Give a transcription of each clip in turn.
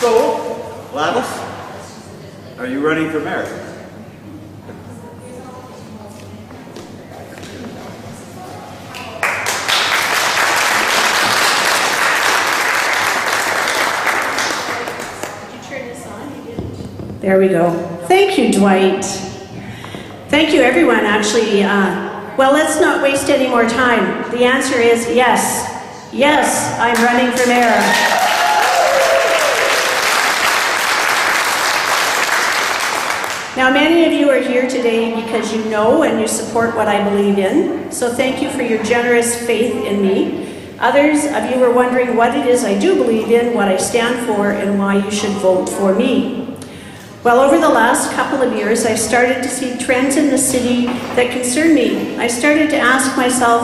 So, Gladys, are you running for mayor? There we go. Thank you, Dwight. Thank you, everyone. Actually, well, let's not waste any more time. The answer is yes. Yes, I'm running for mayor. Now, many of you are here today because you know and you support what I believe in. So thank you for your generous faith in me. Others of you are wondering what it is I do believe in, what I stand for, and why you should vote for me. Well, over the last couple of years, I started to see trends in the city that concern me. I started to ask myself,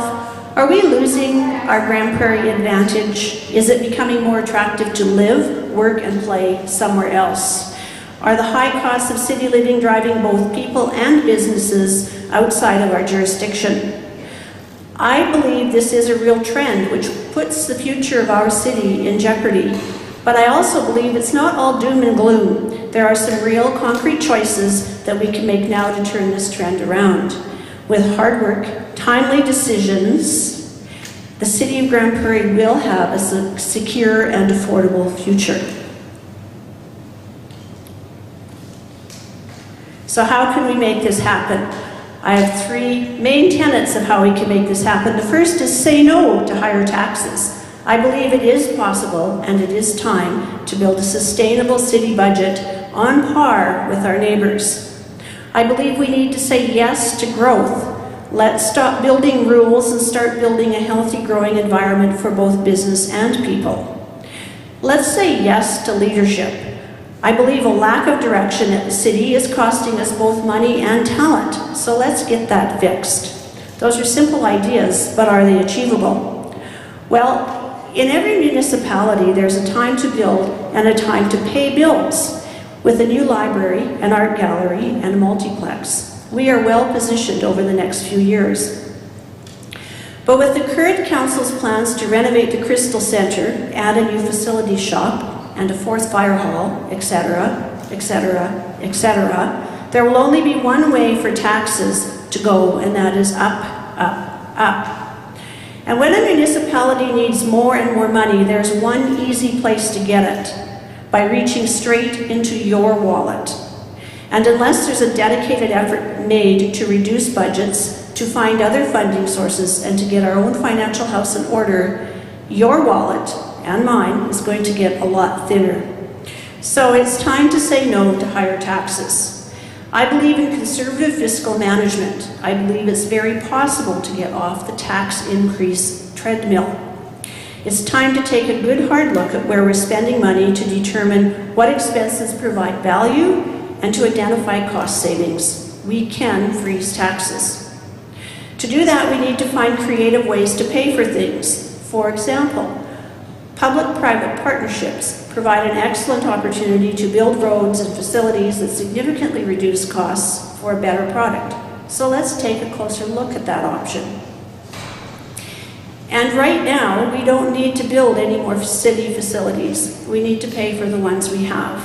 are we losing our Grande Prairie advantage? Is it becoming more attractive to live, work, and play somewhere else? Are the high costs of city living driving both people and businesses outside of our jurisdiction? I believe this is a real trend which puts the future of our city in jeopardy. But I also believe it's not all doom and gloom. There are some real concrete choices that we can make now to turn this trend around. With hard work, timely decisions, the city of Grande Prairie will have a secure and affordable future. So how can we make this happen? I have three main tenets of how we can make this happen. The first is say no to higher taxes. I believe it is possible and it is time to build a sustainable city budget on par with our neighbors. I believe we need to say yes to growth. Let's stop building rules and start building a healthy, growing environment for both business and people. Let's say yes to leadership. I believe a lack of direction at the city is costing us both money and talent, so let's get that fixed. Those are simple ideas, but are they achievable? Well, in every municipality, there's a time to build and a time to pay bills. With a new library, an art gallery, and a multiplex, we are well positioned over the next few years. But with the current council's plans to renovate the Crystal Centre, add a new facility shop, and a fourth fire hall, etc., etc., etc., there will only be one way for taxes to go, and that is up, up, up. And when a municipality needs more and more money, there's one easy place to get it, by reaching straight into your wallet. And unless there's a dedicated effort made to reduce budgets, to find other funding sources, and to get our own financial house in order, your wallet, and mine, is going to get a lot thinner. So it's time to say no to higher taxes. I believe in conservative fiscal management. I believe it's very possible to get off the tax increase treadmill. It's time to take a good hard look at where we're spending money to determine what expenses provide value and to identify cost savings. We can freeze taxes. To do that, we need to find creative ways to pay for things. For example, public-private partnerships provide an excellent opportunity to build roads and facilities that significantly reduce costs for a better product. So let's take a closer look at that option. And right now, we don't need to build any more city facilities. We need to pay for the ones we have.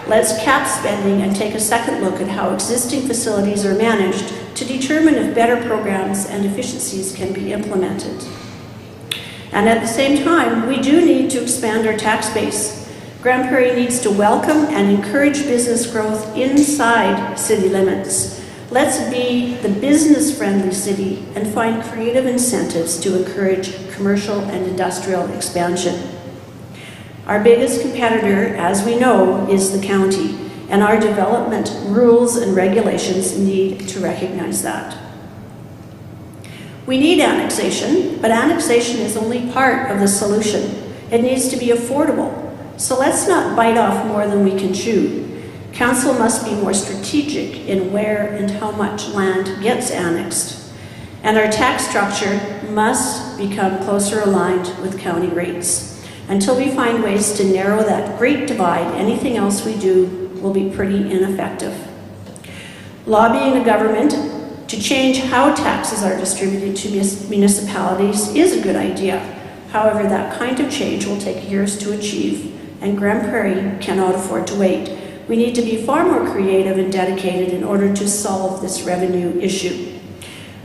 Let's cap spending and take a second look at how existing facilities are managed to determine if better programs and efficiencies can be implemented. And at the same time, we do need to expand our tax base. Grande Prairie needs to welcome and encourage business growth inside city limits. Let's be the business-friendly city and find creative incentives to encourage commercial and industrial expansion. Our biggest competitor, as we know, is the county, and our development rules and regulations need to recognize that. We need annexation, but annexation is only part of the solution. It needs to be affordable. So let's not bite off more than we can chew. Council must be more strategic in where and how much land gets annexed. And our tax structure must become closer aligned with county rates. Until we find ways to narrow that great divide, anything else we do will be pretty ineffective. Lobbying the government to change how taxes are distributed to municipalities is a good idea. However, that kind of change will take years to achieve, and Grande Prairie cannot afford to wait. We need to be far more creative and dedicated in order to solve this revenue issue.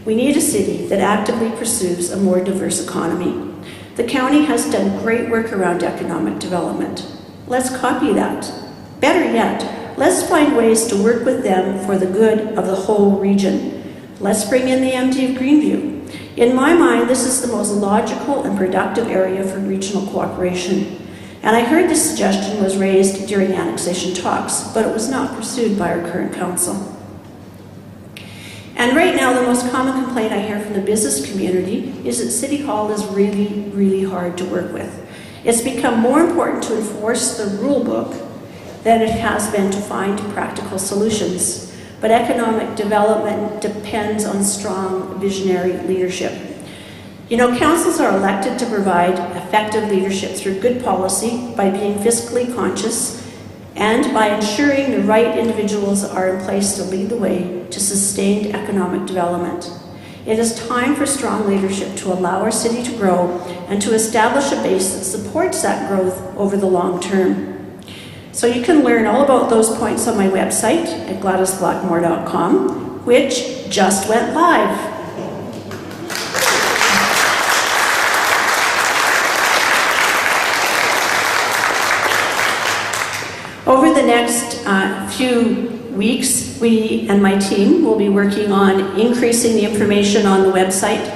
We need a city that actively pursues a more diverse economy. The county has done great work around economic development. Let's copy that. Better yet, let's find ways to work with them for the good of the whole region. Let's bring in the MD of Greenview. In my mind, this is the most logical and productive area for regional cooperation. And I heard this suggestion was raised during annexation talks, but it was not pursued by our current council. And right now, the most common complaint I hear from the business community is that City Hall is really, really hard to work with. It's become more important to enforce the rule book than it has been to find practical solutions. But economic development depends on strong visionary leadership. You know, councils are elected to provide effective leadership through good policy by being fiscally conscious and by ensuring the right individuals are in place to lead the way to sustained economic development. It is time for strong leadership to allow our city to grow and to establish a base that supports that growth over the long term. So you can learn all about those points on my website at GladysBlackmore.com, which just went live. Over the next few weeks, we and my team will be working on increasing the information on the website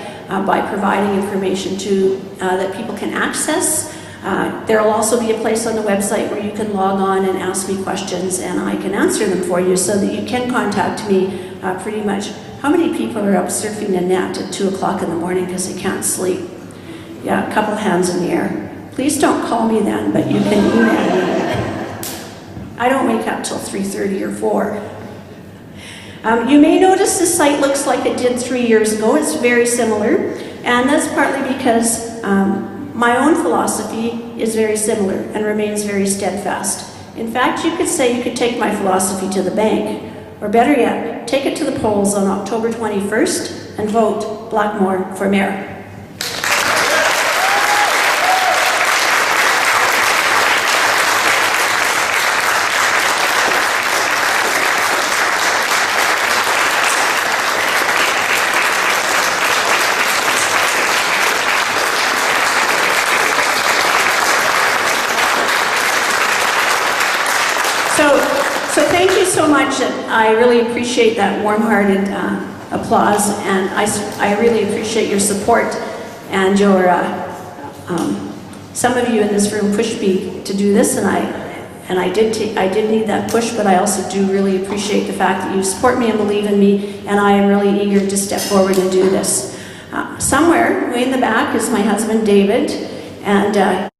by providing information that people can access. There will also be a place on the website where you can log on and ask me questions and I can answer them for you so that you can contact me pretty much. How many people are up surfing the net at 2 o'clock in the morning because they can't sleep? Yeah, a couple hands in the air. Please don't call me then, but you can email me. I don't wake up till 3:30 or 4. You may notice the site looks like it did 3 years ago. It's very similar, and that's partly because my own philosophy is very similar and remains very steadfast. In fact, you could say you could take my philosophy to the bank, or better yet, take it to the polls on October 21st and vote Blackmore for mayor. So thank you so much. I really appreciate that warm-hearted applause, and I really appreciate your support and your. Some of you in this room pushed me to do this, and I did need that push, but I also do really appreciate the fact that you support me and believe in me, and I am really eager to step forward and do this. Somewhere way in the back is my husband David, and.